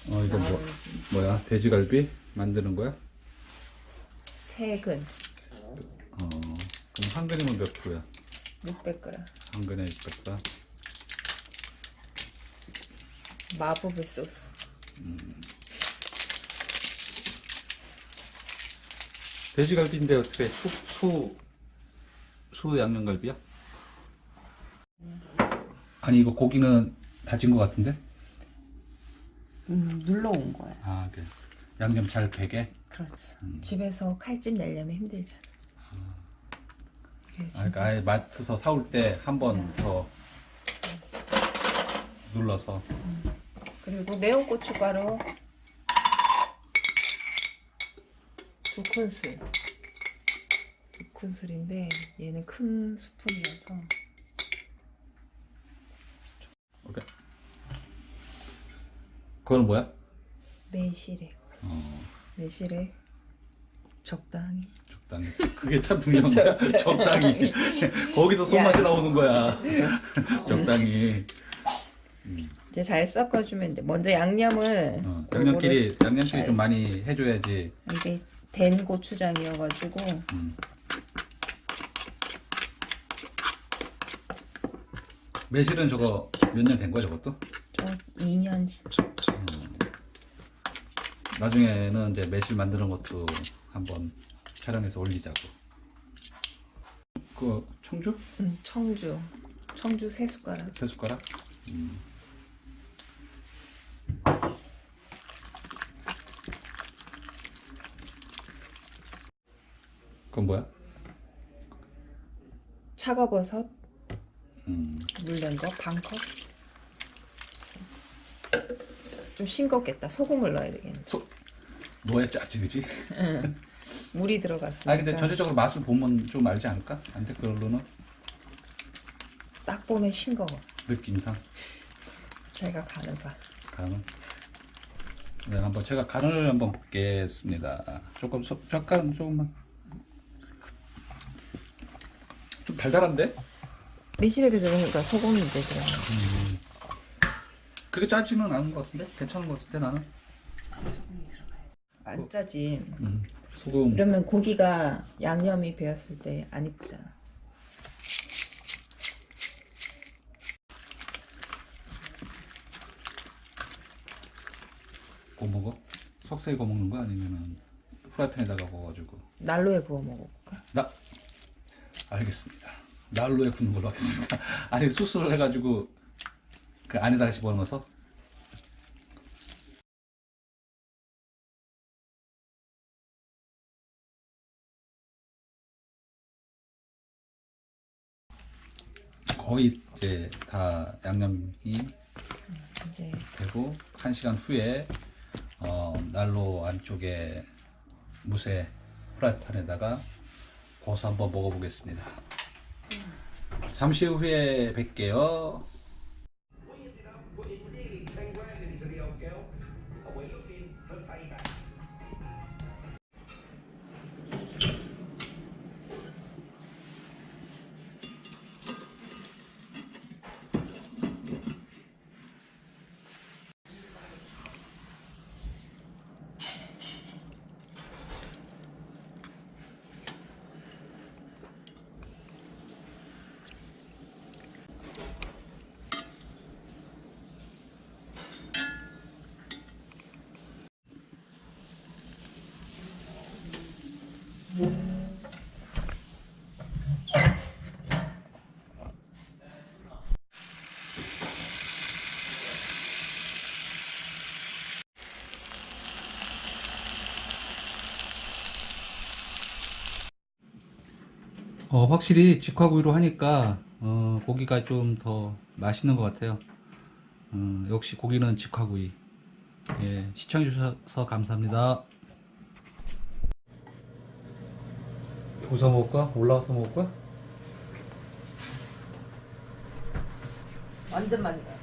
이거 뭐야? 돼지갈비 만드는 거야? 3근. 그럼 한 근이면 몇 킬로야? 600g. 한 근에 600g. 마법의 소스. 돼지갈비인데 어떻게 소 양념갈비야? 아니 이거 고기는 다진 거 같은데? 눌러온 거야. 아, 그래. 양념 잘 배게? 그렇지. 집에서 칼집 내려면 힘들잖아. 그러니까 아예 마트에서 사올 때 한 번 더 눌러서. 그리고 매운 고춧가루 2큰술. 2큰술인데 얘는 큰 스푼이어서. 오케이. 그건 뭐야? 매실액. 매실액 적당히. 적당히. 그게 참 중요한 거야. 적당히. 거기서 손맛이 나오는 거야. 적당히. 이제 잘 섞어주면 돼. 먼저 양념을 양념끼리 좀 많이 해줘야지. 이게 된 고추장이어가지고 매실은 저거 몇 년 된 거야 저것도? 저 2년 진짜. 나중에는 이제 매실 만드는 것도 한번 촬영해서 올리자고. 그 청주? 청주 3숟가락. 3숟가락? 그건 뭐야? 차가버섯 물른 거 반컵. 좀 싱겁겠다. 소금을 넣어야 되겠네. 넣어야 짜지 그지? 물이 들어갔으니까. 아니 근데 전체적으로 맛을 보면 좀 알지 않을까? 안 돼? 그걸로는? 딱 보면 싱거워. 느낌상? 제가 간을 봐. 간을? 네, 제가 간을 한번 보겠습니다. 잠깐 조금만. 좀 달달한데? 매실액이 들어가니까 소금이 이제 들어가. 그게 짜지는 않은 것 같은데? 괜찮은 것 같은데 나는? 안 짜지. 소금. 이러면 고기가 양념이 배었을 때 안 이쁘잖아. 구워 먹어? 석쇠에 구워 먹는 거 아니면은 프라이팬에다가 구워가지고? 난로에 구워 먹어볼까? 알겠습니다. 난로에 굽는 걸로 하겠습니다. 아니 수술을 해가지고 그 안에다가 집어넣어서. 거의 이제 다 양념이 이제 되고 1시간 후에 난로 안쪽에 무쇠 프라이팬에다가 구워서 한번 먹어보겠습니다. 잠시 후에 뵐게요. 확실히 직화구이로 하니까 고기가 좀 더 맛있는 것 같아요. 역시 고기는 직화구이. 예, 시청해주셔서 감사합니다. 여기서 먹을까? 올라가서 먹을까? 완전 많이.